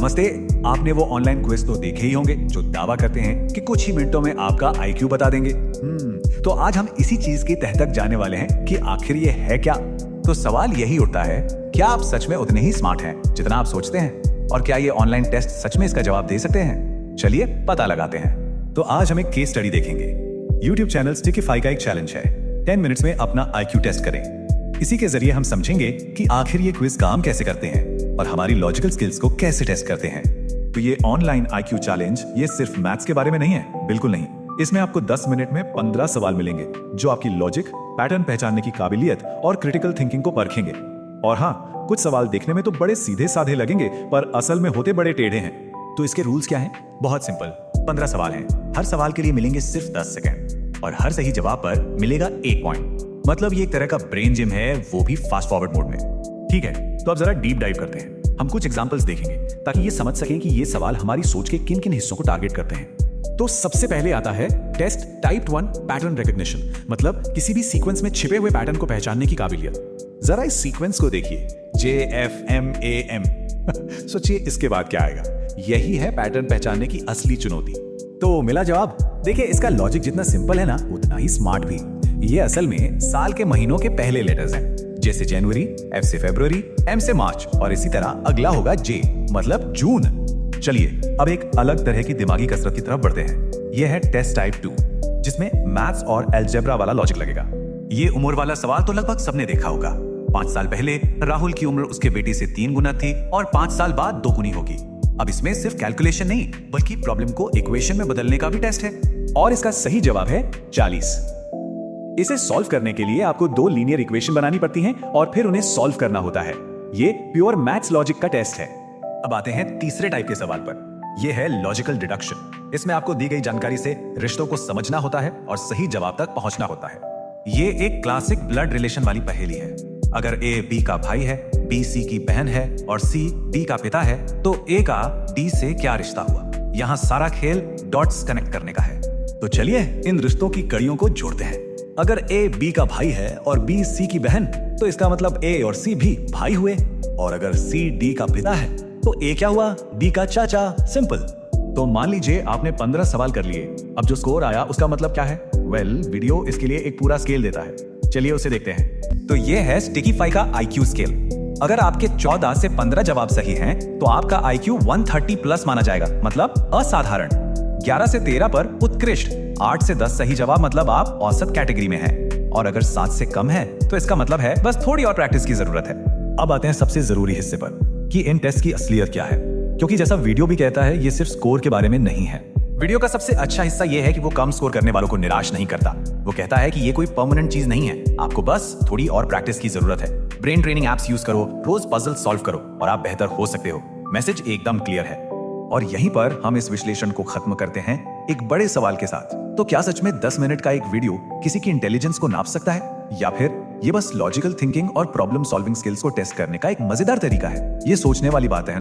नमस्ते। आपने वो ऑनलाइन क्विज तो देखे ही होंगे जो दावा करते हैं कि कुछ ही मिनटों में आपका आईक्यू बता देंगे। तो आज हम इसी चीज की तह तक जाने वाले हैं कि आखिर ये है क्या। तो सवाल यही उठता है, क्या आप सच में उतने ही स्मार्ट हैं जितना आप सोचते हैं? और क्या ये ऑनलाइन टेस्ट सच में इसका जवाब दे सकते हैं? चलिए पता लगाते हैं। तो आज हम एक केस स्टडी देखेंगे। YouTube चैनल स्टिकीफाई का एक चैलेंज है, 10 मिनट्स में अपना आईक्यू टेस्ट करें। इसी के जरिए हम समझेंगे कि आखिर ये क्विज काम कैसे करते हैं और हमारी लॉजिकल स्किल्स को कैसे टेस्ट करते हैं। तो ये ऑनलाइन आईक्यू चैलेंज ये सिर्फ मैथ्स के बारे में नहीं है, बिल्कुल नहीं। इसमें आपको 10 मिनट में 15 सवाल मिलेंगे जो आपकी लॉजिक, पैटर्न पहचानने की काबिलियत और क्रिटिकल थिंकिंग को परखेंगे। और हाँ, कुछ सवाल देखने में तो बड़े सीधे साधे लगेंगे पर असल में होते बड़े टेढ़े हैं। तो इसके रूल्स क्या हैं? बहुत सिंपल, 15 सवाल हैं। हर सवाल के लिए मिलेंगे सिर्फ 10 सेकेंड और हर सही जवाब पर मिलेगा 1 पॉइंट। मतलब ये एक तरह का ब्रेन जिम है, वो भी फास्ट फॉरवर्ड मोड में। ठीक है, तो अब जरा डीप डाइव करते हैं। हम कुछ एग्जांपल्स देखेंगे ताकि ये समझ सकें कि ये सवाल हमारी सोच के किन किन हिस्सों को टारगेट करते हैं। तो सबसे पहले आता है टेस्ट टाइप 1 पैटर्न रिकॉग्निशन, मतलब किसी भी सीक्वेंस में छिपे हुए पैटर्न को पहचानने की काबिलियत। जरा इस सीक्वेंस को देखिए, JFMAM। सोचिए इसके बाद क्या आएगा। यही है पैटर्न पहचानने की असली चुनौती। तो मिला जवाब। देखिए, इसका लॉजिक जितना सिंपल है ना, उतना ही स्मार्ट भी। ये असल में साल के महीनों के पहले लेटर्स हैं, जैसे जनवरी, F से फरवरी, M से मार्च और इसी तरह अगला होगा J, मतलब जून। चलिए अब एक अलग तरह की दिमागी कसरत की तरफ बढ़ते हैं। यह है टेस्ट टाइप 2, जिसमें मैथ्स और अलजेब्रा वाला लॉजिक लगेगा। ये उम्र वाला सवाल तो लगभग सबने देखा होगा। 5 साल पहले राहुल की उम्र उसके बेटे से 3 गुना थी और 5 साल बाद 2 गुनी होगी। अब इसमें सिर्फ कैलकुलेशन नहीं बल्कि प्रॉब्लम को इक्वेशन में बदलने का भी टेस्ट है और इसका सही जवाब है 40। इसे सॉल्व करने के लिए आपको 2 लीनियर इक्वेशन बनानी पड़ती हैं और फिर उन्हें सॉल्व करना होता है। ये प्योर मैथ्स लॉजिक का टेस्ट है। अब आते हैं तीसरे टाइप के सवाल पर। यह है लॉजिकल डिडक्शन। इसमें आपको दी गई जानकारी से रिश्तों को समझना होता है और सही जवाब तक पहुंचना होता है। ये एक क्लासिक ब्लड रिलेशन वाली पहेली है। अगर A B का भाई है, B C की बहन है और C D का पिता है, तो A का D से क्या रिश्ता हुआ? यहाँ सारा खेल डॉट्स कनेक्ट करने का है। तो चलिए इन रिश्तों की कड़ियों को जोड़ते हैं। अगर A B का भाई है और B C की बहन, तो इसका मतलब A और C भी भाई हुए। और अगर C D का पिता है तो A क्या हुआ? D का चाचा। सिंपल। तो मान लीजिए आपने 15 सवाल कर लिए। अब जो स्कोर आया उसका मतलब क्या है? वीडियो इसके लिए एक पूरा स्केल देता है। चलिए उसे देखते हैं। तो ये है स्टिकीफाई का आईक्यू स्केल। अगर आपके 14 से 15 जवाब सही हैं, तो आपका आईक्यू 130 प्लस माना जाएगा, मतलब असाधारण। 11 से 13 पर उत्कृष्ट। 8 से 10 सही जवाब मतलब आप औसत कैटेगरी में हैं। और अगर 7 से कम है तो इसका मतलब है बस थोड़ी और प्रैक्टिस की जरूरत है। अब आते हैं सबसे जरूरी हिस्से पर कि इन टेस्ट की असलियत क्या है। क्योंकि जैसा वीडियो भी कहता है, ये सिर्फ स्कोर के बारे में नहीं है। वीडियो का सबसे अच्छा हिस्सा ये है कि वो कम स्कोर करने वालों को निराश नहीं करता। वो कहता है कि ये कोई परमानेंट चीज नहीं है, आपको बस थोड़ी और प्रैक्टिस की जरूरत है। ब्रेन ट्रेनिंग एप्स यूज करो, रोज पजल सॉल्व करो और आप बेहतर हो सकते हो। मैसेज एकदम क्लियर है। और यहीं पर हम इस विश्लेषण को खत्म करते हैं एक बड़े सवाल के साथ। तो क्या सच में 10 मिनट का एक वीडियो किसी की इंटेलिजेंस को नाप सकता है, या फिर ये बस लॉजिकल थिंकिंग और प्रॉब्लम सॉल्विंग स्किल्स को टेस्ट करने का एक मजेदार तरीका है? ये सोचने वाली बात है।